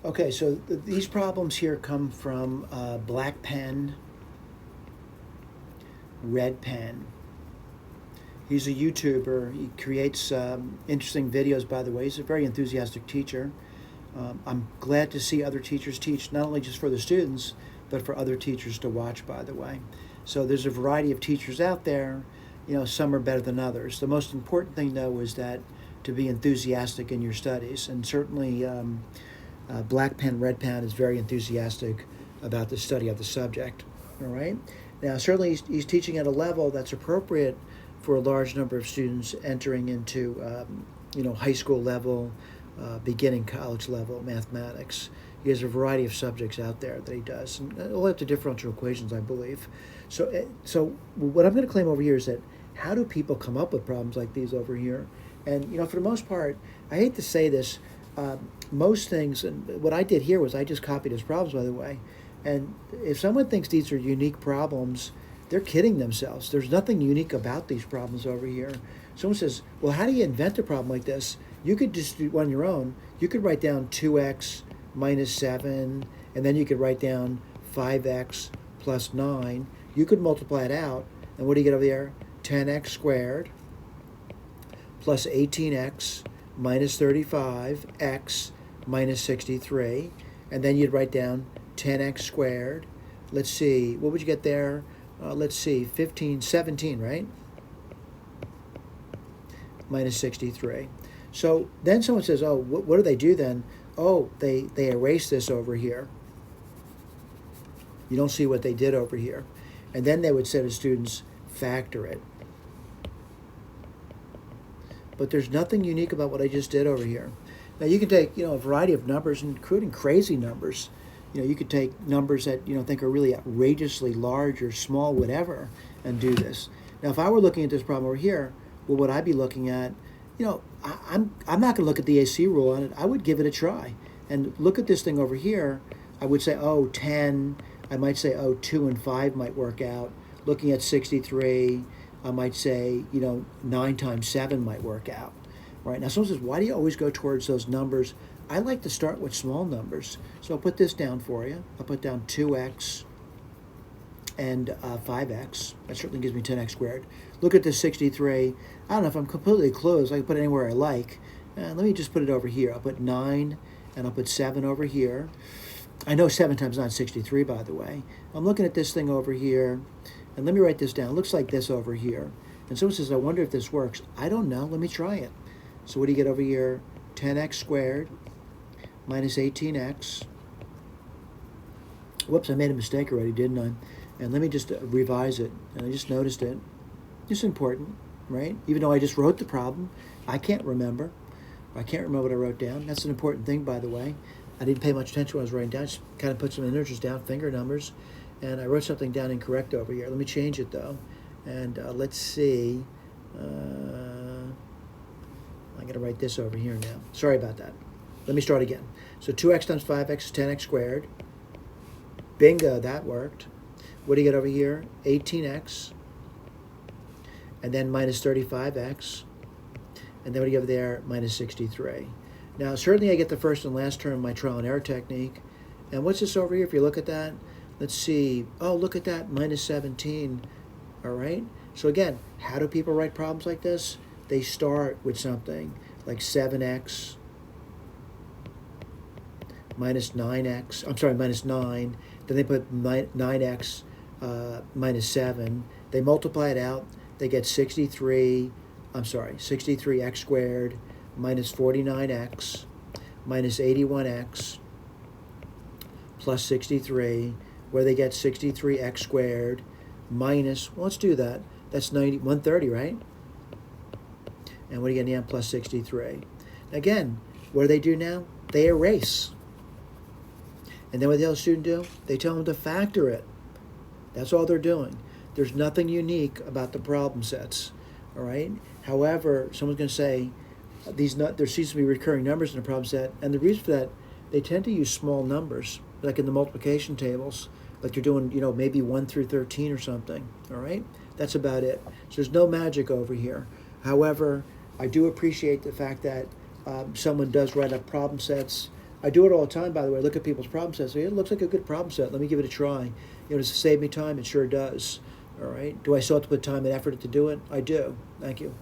Okay, so these problems here come from Black Pen, Red Pen. He's a YouTuber. He creates interesting videos, by the way. He's a very enthusiastic teacher. I'm glad to see other teachers teach, not only just for the students, but for other teachers to watch, by the way. So there's a variety of teachers out there. Some are better than others. The most important thing, though, is that to be enthusiastic in your studies. And certainly Black Pen, Red Pen is very enthusiastic about the study of the subject. All right? Now, certainly he's teaching at a level that's appropriate for a large number of students entering into, high school level, beginning college level mathematics. He has a variety of subjects out there that he does, and all up to differential equations, I believe. So what I'm going to claim over here is that how do people come up with problems like these over here? And for the most part, I hate to say this, most things, and what I did here was I just copied his problems, by the way. And if someone thinks these are unique problems, they're kidding themselves. There's nothing unique about these problems over here. Someone says, well, how do you invent a problem like this? You could just do on your own. You could write down 2x minus 7, and then you could write down 5x plus 9. You could multiply it out, and what do you get over there? 10x squared plus 18x minus 35x minus 63. And then you'd write down 10x squared. Let's see, what would you get there? Let's see, 17, right? Minus 63. So then someone says, oh, what do they do then? Oh, they erase this over here. You don't see what they did over here. And then they would say to students, factor it. But there's nothing unique about what I just did over here. Now you can take, a variety of numbers, including crazy numbers. You could take numbers that think are really outrageously large or small, whatever, and do this. Now, if I were looking at this problem over here, what would I be looking at? I'm not going to look at the AC rule on it. I would give it a try and look at this thing over here. I would say, 10. I might say, 2 and 5 might work out. Looking at 63, I might say, 9 times 7 might work out. Right? Now, someone says, why do you always go towards those numbers? I like to start with small numbers. So I'll put this down for you. I'll put down 2x and 5x. That certainly gives me 10x squared. Look at this 63. I don't know if I'm completely closed. I can put it anywhere I like. Let me just put it over here. I'll put 9 and I'll put 7 over here. I know 7 times 9 is 63, by the way. I'm looking at this thing over here. And let me write this down. It looks like this over here. And someone says, I wonder if this works. I don't know. Let me try it. So what do you get over here? 10x squared minus 18x. Whoops, I made a mistake already, didn't I? And let me just revise it. And I just noticed it. It's important, right? Even though I just wrote the problem, I can't remember. I can't remember what I wrote down. That's an important thing, by the way. I didn't pay much attention when I was writing down. I just kind of put some integers down, finger numbers, and I wrote something down incorrect over here. Let me change it, though. And let's see. I'm going to write this over here now. Sorry about that. Let me start again. So 2x times 5x is 10x squared. Bingo, that worked. What do you get over here? 18x. And then minus 35x. And then what do you have there? Minus 63. Now, certainly I get the first and last term of my trial and error technique. And what's this over here? If you look at that, let's see. Oh, look at that, minus 17. All right? So again, how do people write problems like this? They start with something like 7x minus 9x. I'm sorry, minus 9. Then they put 9x minus 7. They multiply it out. They get 63x squared minus 49x minus 81x plus 63, where they get 63x squared minus, well, let's do that. That's 130, right? And what do you get in the end? Plus 63. Again, what do they do now? They erase. And then what the other student do? They tell them to factor it. That's all they're doing. There's nothing unique about the problem sets. All right? However, someone's going to say, there seems to be recurring numbers in the problem set, and the reason for that, they tend to use small numbers, like in the multiplication tables, like you're doing, maybe 1 through 13 or something, all right? That's about it. So there's no magic over here. However, I do appreciate the fact that someone does write up problem sets I do it all the time, by the way. I look at people's problem sets. Say, it looks like a good problem set. Let me give it a try. Does it save me time? It sure does. All right. Do I still have to put time and effort to do it? I do. Thank you.